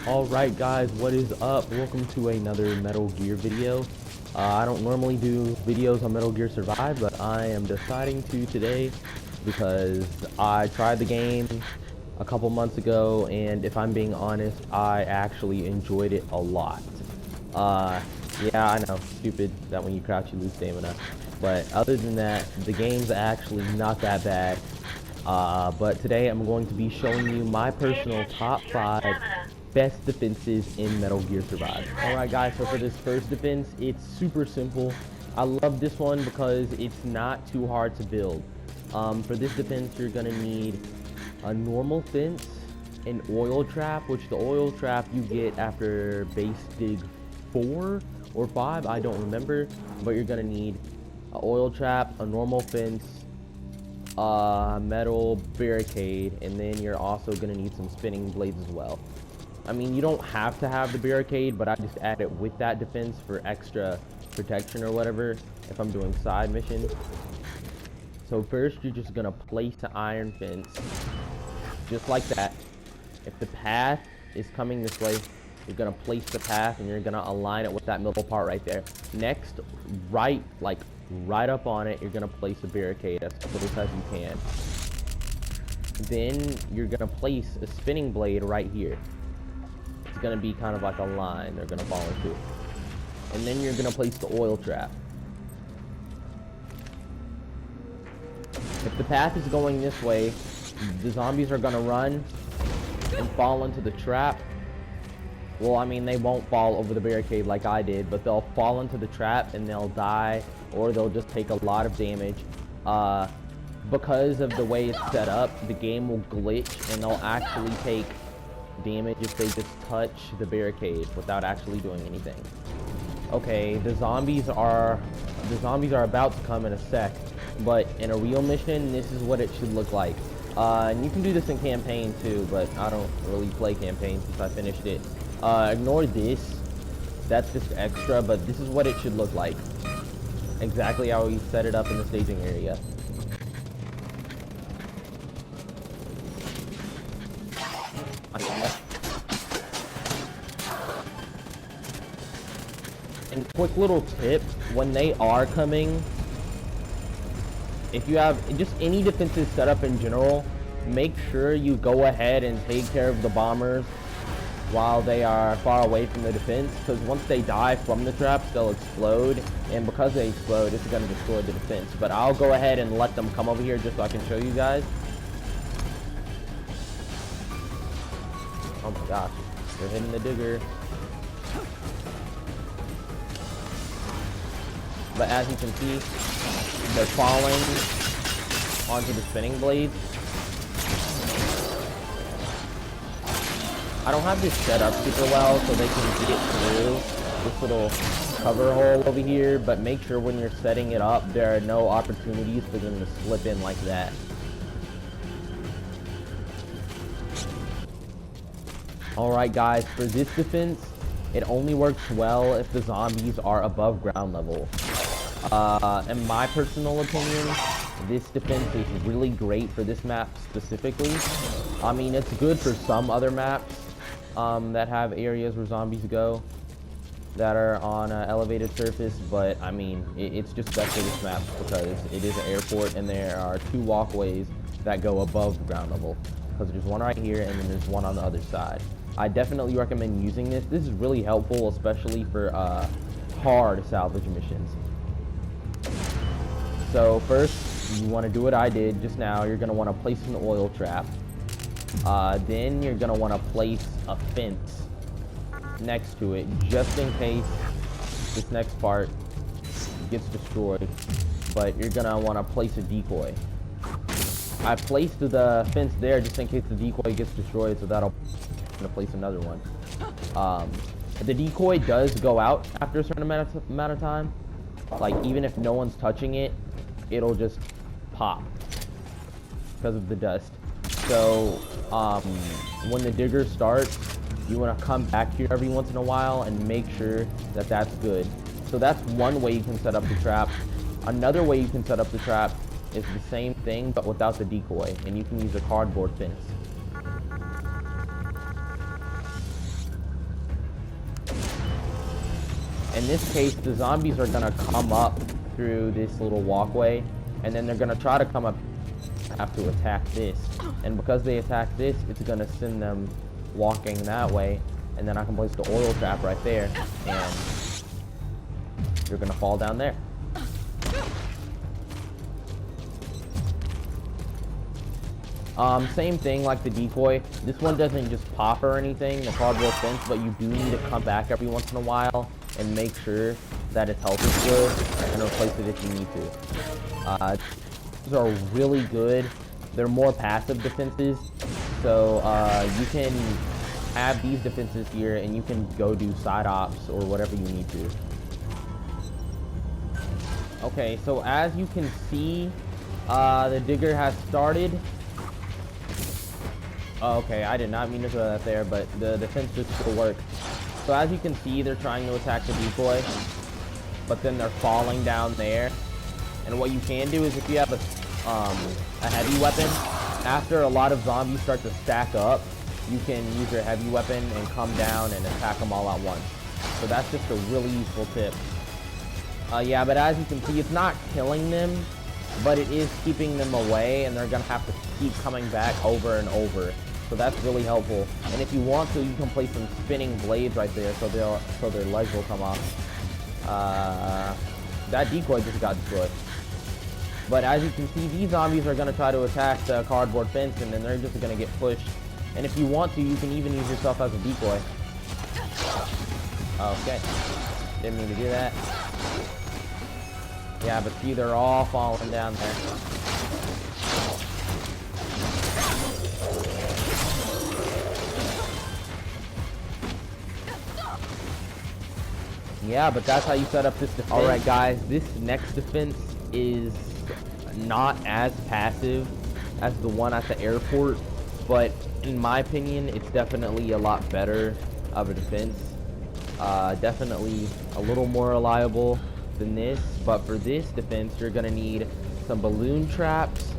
Alright guys, what is up? Welcome to another Metal Gear video. I don't normally do videos on Metal Gear Survive, but I am deciding to today because I tried the game a couple months ago, and if I'm being honest, I actually enjoyed it a lot. Yeah, I know, stupid that when you crouch you lose stamina, but other than that, the game's actually not that bad. But today I'm going to be showing you my personal top 5 best defenses in Metal Gear Survive. Alright guys, so for this first defense, it's super simple. I love this one because it's not too hard to build. For this defense, you're gonna need a normal fence, an oil trap, which the oil trap you get after base dig 4 or 5, I don't remember, but you're gonna need an oil trap, a normal fence, metal barricade, and then you're also gonna need some spinning blades as well. I mean, you don't have to have the barricade, but I just add it with that defense for extra protection or whatever if I'm doing side missions. So first, you're just gonna place the iron fence just like that. If the path is coming this way, you're gonna place the path and you're gonna align it with that middle part right there. Next, right up on it, you're gonna place a barricade as close as you can. Then you're gonna place a spinning blade right here. It's gonna be kind of like a line they're gonna fall into. And then you're gonna place the oil trap. If the path is going this way, the zombies are gonna run and fall into the trap. Well, I mean, they won't fall over the barricade like I did, but they'll fall into the trap and they'll die, or they'll just take a lot of damage. Because of the way it's set up, the game will glitch and they'll actually take damage if they just touch the barricade without actually doing anything. Okay, the zombies are about to come in a sec, but in a real mission, this is what it should look like. And you can do this in campaign too, but I don't really play campaign since I finished it. Ignore this. That's just extra, but this is what it should look like. Exactly how we set it up in the staging area. And quick little tip, when they are coming, if you have just any defenses set up in general, make sure you go ahead and take care of the bombers while they are far away from the defense, because once they die from the traps, they'll explode, and because they explode, it's going to destroy the defense. But I'll go ahead and let them come over here just so I can show you guys. Oh my gosh, they're hitting the digger. But as you can see, they're falling onto the spinning blades. I don't have this set up super well so they can get through this little cover hole over here, but make sure when you're setting it up, there are no opportunities for them to slip in like that. Alright guys, for this defense, it only works well if the zombies are above ground level. In my personal opinion, this defense is really great for this map specifically. I mean, it's good for some other maps that have areas where zombies go that are on an elevated surface, but I mean, it's just best for this map because it is an airport and there are 2 walkways that go above ground level, because there's one right here and then there's one on the other side. I definitely recommend using this. This is really helpful, especially for hard salvage missions. So first, you want to do what I did just now. You're going to want to place an oil trap. Then you're going to want to place a fence next to it, just in case this next part gets destroyed. But you're going to want to place a decoy. I placed the fence there just in case the decoy gets destroyed, so that'll going to place another one. The decoy does go out after a certain amount of time. Like, even if no one's touching it, it'll just pop because of the dust. So when the digger starts, you want to come back here every once in a while and make sure that that's good. So that's one way you can set up the trap. Another way you can set up the trap is the same thing but without the decoy, and you can use a cardboard fence. In this case, the zombies are gonna come up through this little walkway, and then they're gonna try to come up, have to attack this. And because they attack this, it's gonna send them walking that way, and then I can place the oil trap right there, and you're gonna fall down there. Same thing like the decoy. This one doesn't just pop or anything, the cardboard fence, but you do need to come back every once in a while and make sure that its health is good and replace it if you need to. These are really good. They're more passive defenses, so you can have these defenses here and you can go do side ops or whatever you need to. Okay, so as you can see, the digger has started. Oh, okay, I did not mean to throw that there, but the defense just still works. So as you can see, they're trying to attack the decoy, but then they're falling down there. And what you can do is if you have a heavy weapon, after a lot of zombies start to stack up, you can use your heavy weapon and come down and attack them all at once. So that's just a really useful tip. Yeah, but as you can see, it's not killing them, but it is keeping them away, and they're gonna have to keep coming back over and over. So that's really helpful. And if you want to, you can place some spinning blades right there, so their legs will come off. That decoy just got destroyed. But as you can see, these zombies are gonna try to attack the cardboard fence, and then they're just gonna get pushed. And if you want to, you can even use yourself as a decoy. Okay, didn't mean to do that. Yeah, but see, they're all falling down there. Yeah, but that's how you set up this defense. Alright guys, this next defense is not as passive as the one at the airport, but in my opinion, it's definitely a lot better of a defense. Definitely a little more reliable than this, but for this defense, you're gonna need some balloon traps,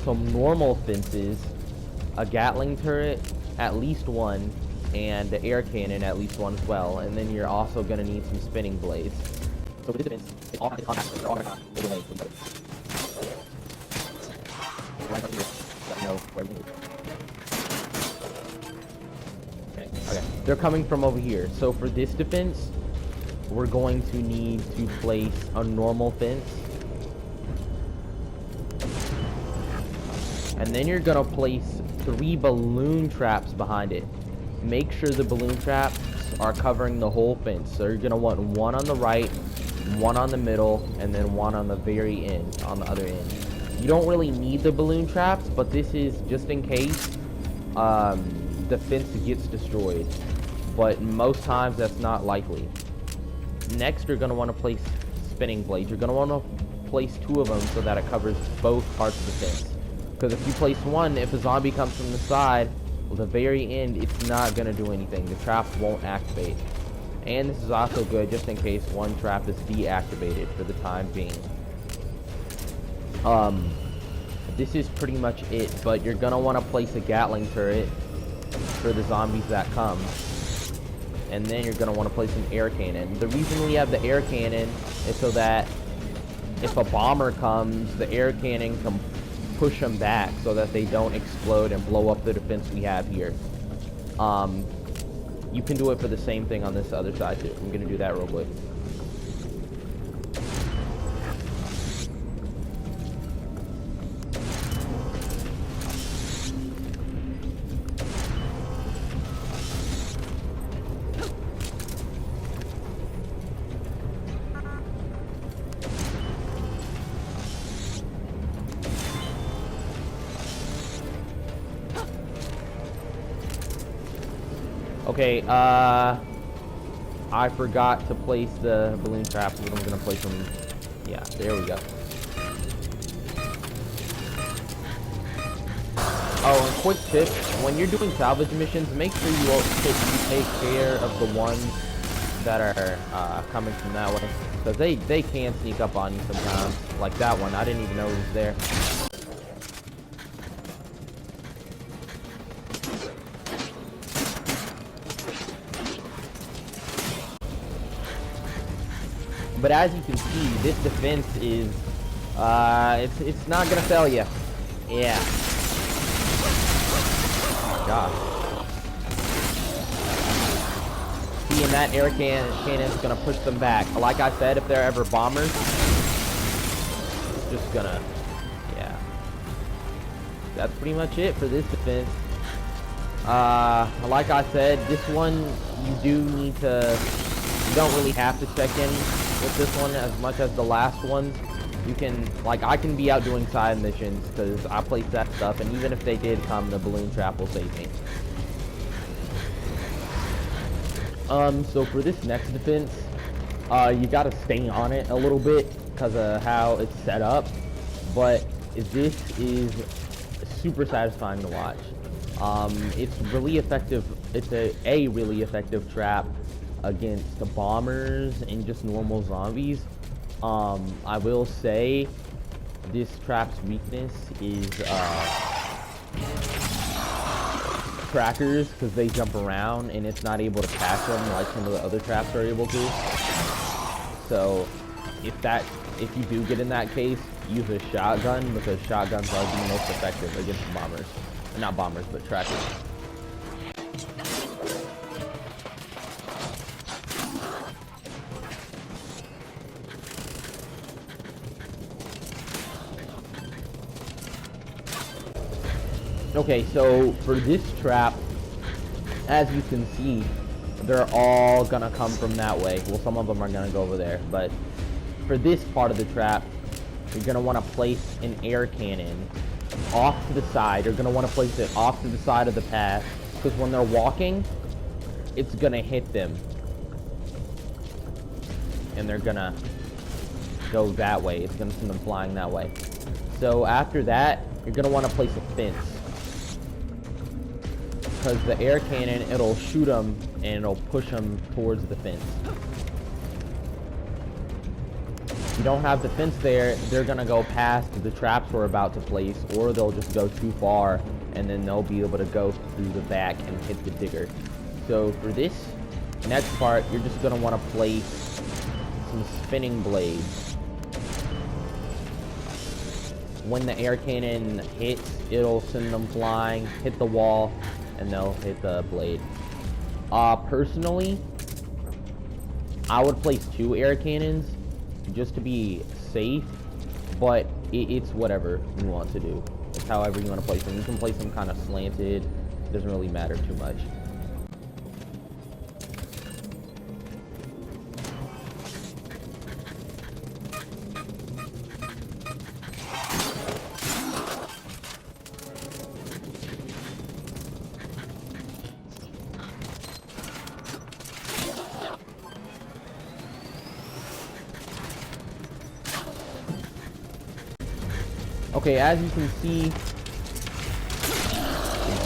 some normal fences, a Gatling turret, at least one, and the air cannon, at least one as well. And then you're also gonna need some spinning blades. So with this defense, it's all gonna Okay, they're coming from over here. So for this defense, we're going to need to place a normal fence. And then you're gonna place 3 balloon traps behind it. Make sure the balloon traps are covering the whole fence. So you're gonna want one on the right, one on the middle, and then one on the very end, on the other end. You don't really need the balloon traps, but this is just in case the fence gets destroyed. But most times that's not likely. Next, you're gonna want to place spinning blades. You're gonna want to place 2 of them so that it covers both parts of the fence. Because if you place one, if a zombie comes from the side, well, the very end, it's not gonna do anything. The trap won't activate. And this is also good just in case one trap is deactivated for the time being. This is pretty much it, but you're gonna want to place a Gatling turret for the zombies that come. And then you're gonna want to place an air cannon. The reason we have the air cannon is so that if a bomber comes, the air cannon can push them back so that they don't explode and blow up the defense we have here. You can do it for the same thing on this other side too. I'm gonna do that real quick. Okay, I forgot to place the balloon traps, but I'm gonna place them. Yeah, there we go. Oh, and quick tip, when you're doing salvage missions, make sure you take care of the ones that are coming from that way. Because they can sneak up on you sometimes. Like that one, I didn't even know it was there. But as you can see, this defense is, it's not gonna fail you. Yeah. Gosh. See, and that air cannon is gonna push them back. Like I said, if they're ever bombers, it's just gonna, yeah. That's pretty much it for this defense. Like I said, this one you do need to. You don't really have to check in with this one as much as the last ones. You can, like, I can be out doing side missions because I place that stuff, and even if they did come, the balloon trap will save me. So for this next defense, you gotta stay on it a little bit because of how it's set up, but this is super satisfying to watch. It's really effective. It's a really effective trap against the bombers and just normal zombies. I will say this trap's weakness is trackers, because they jump around and it's not able to catch them like some of the other traps are able to. So if you do get in that case, use a shotgun, because shotguns are the most effective against bombers. Not bombers, but trackers. Okay, so for this trap, as you can see, they're all gonna come from that way. Well, some of them are gonna go over there, but for this part of the trap, you're gonna want to place an air cannon off to the side. You're gonna want to place it off to the side of the path, because when they're walking, it's gonna hit them, and they're gonna go that way. It's gonna send them flying that way. So after that, you're gonna want to place a fence, because the air cannon, it'll shoot them and it'll push them towards the fence. If you don't have the fence there, they're gonna go past the traps we're about to place, or they'll just go too far and then they'll be able to go through the back and hit the digger. So for this next part, you're just gonna want to place some spinning blades. When the air cannon hits, it'll send them flying, hit the wall, and they'll hit the blade. Personally, I would place 2 air cannons just to be safe, but it's whatever you want to do. It's however you want to place them. You can place them kind of slanted. It doesn't really matter too much. Okay, as you can see,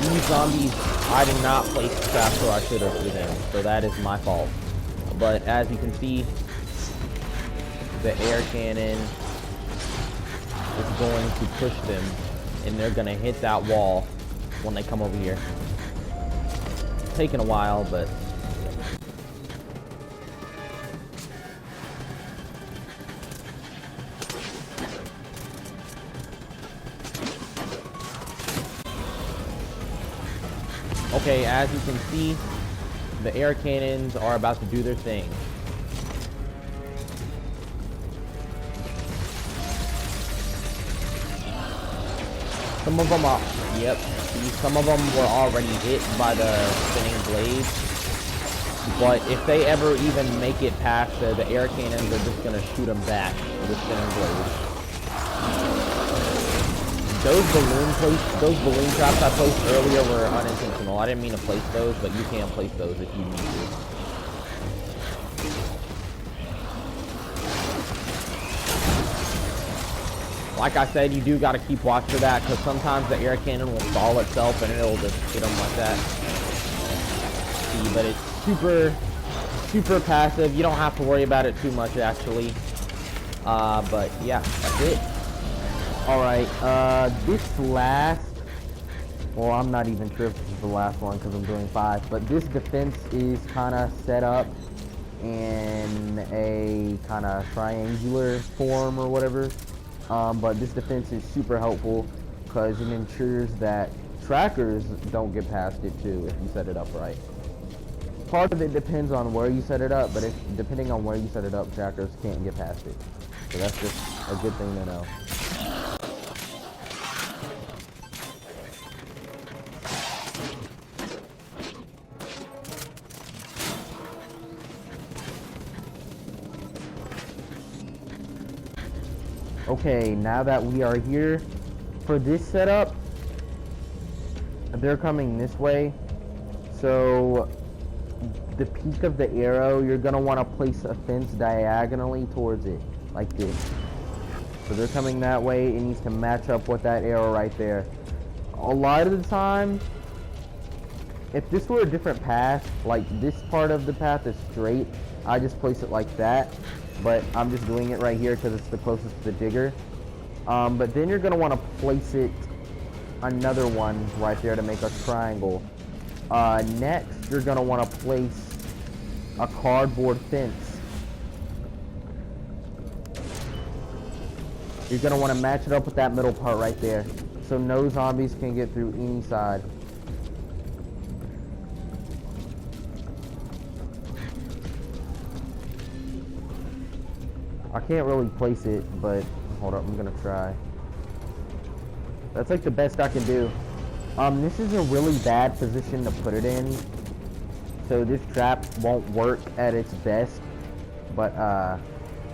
these zombies, I did not place the traps where I should have for them, so that is my fault. But as you can see, the air cannon is going to push them, and they're going to hit that wall when they come over here. It's taking a while, but... Okay, as you can see, the air cannons are about to do their thing. Some of them are, yep, see, some of them were already hit by the spinning blades. But if they ever even make it past the air cannons, are just gonna shoot them back with the spinning blades. Those balloon traps I placed earlier were unintentional. I didn't mean to place those, but you can place those if you need to. Like I said, you do got to keep watch for that, because sometimes the air cannon will stall itself and it'll just hit them like that. See, but it's super passive. You don't have to worry about it too much, actually. But yeah, that's it. Alright, this last, well, I'm not even sure if this is the last one because I'm doing 5, but this defense is kind of set up in a kind of triangular form or whatever. But this defense is super helpful because it ensures that trackers don't get past it too if you set it up right. Part of it depends on where you set it up, but depending on where you set it up, trackers can't get past it. So that's just a good thing to know. Okay, now that we are here for this setup, they're coming this way. So the peak of the arrow, you're gonna want to place a fence diagonally towards it, like this. So they're coming that way. It needs to match up with that arrow right there. A lot of the time, if this were a different path, like this part of the path is straight, I just place it like that. But I'm just doing it right here because it's the closest to the digger. But then you're gonna want to place it another one right there to make a triangle. Next, you're gonna want to place a cardboard fence. You're gonna want to match it up with that middle part right there, so no zombies can get through any side. I can't really place it, but hold up, I'm gonna try. That's like the best I can do. This is a really bad position to put it in, so this trap won't work at its best. But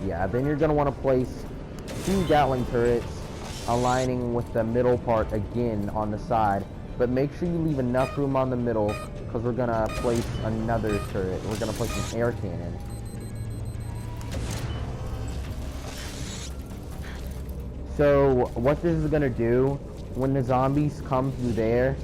yeah, then you're gonna want to place 2 Gatling turrets aligning with the middle part again on the side, but make sure you leave enough room on the middle because we're gonna place another turret. We're gonna place an air cannon. So what this is gonna do, when the zombies come through there,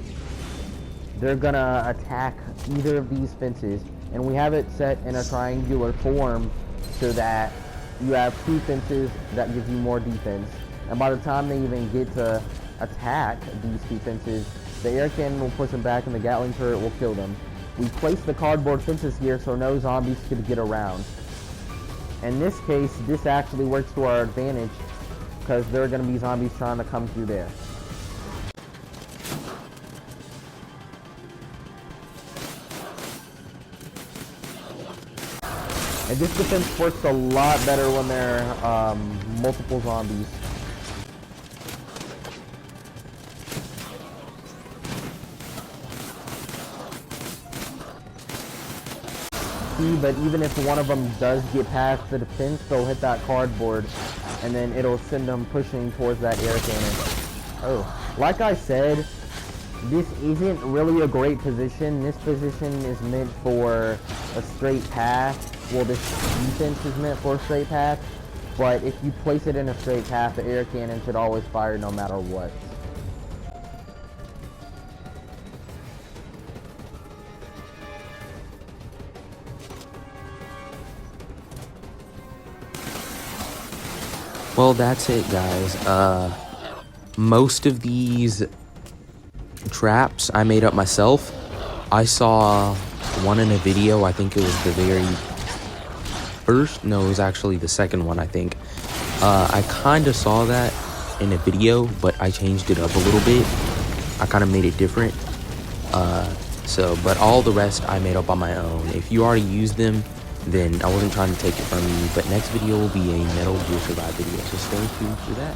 they're gonna attack either of these fences, and we have it set in a triangular form so that you have 2 fences that gives you more defense. And by the time they even get to attack these 2 fences, the air cannon will push them back and the Gatling turret will kill them. We placed the cardboard fences here so no zombies could get around. In this case, this actually works to our advantage because there are going to be zombies trying to come through there. And this defense works a lot better when there are multiple zombies. See, but even if one of them does get past the defense, they'll hit that cardboard, and then it'll send them pushing towards that air cannon. Oh, like I said, this isn't really a great position. This position is meant for a straight path. Well, this defense is meant for a straight path, but if you place it in a straight path, the air cannon should always fire no matter what. Well, that's it, guys. Most of these traps I made up myself. I saw one in a video. I think it was the very first. No, it was actually the second one, I think. I kind of saw that in a video, but I changed it up a little bit. I kind of made it different. But all the rest I made up on my own. If you already used them, then I wasn't trying to take it from you. But next video will be a Metal Gear Survive video, so stay tuned for that.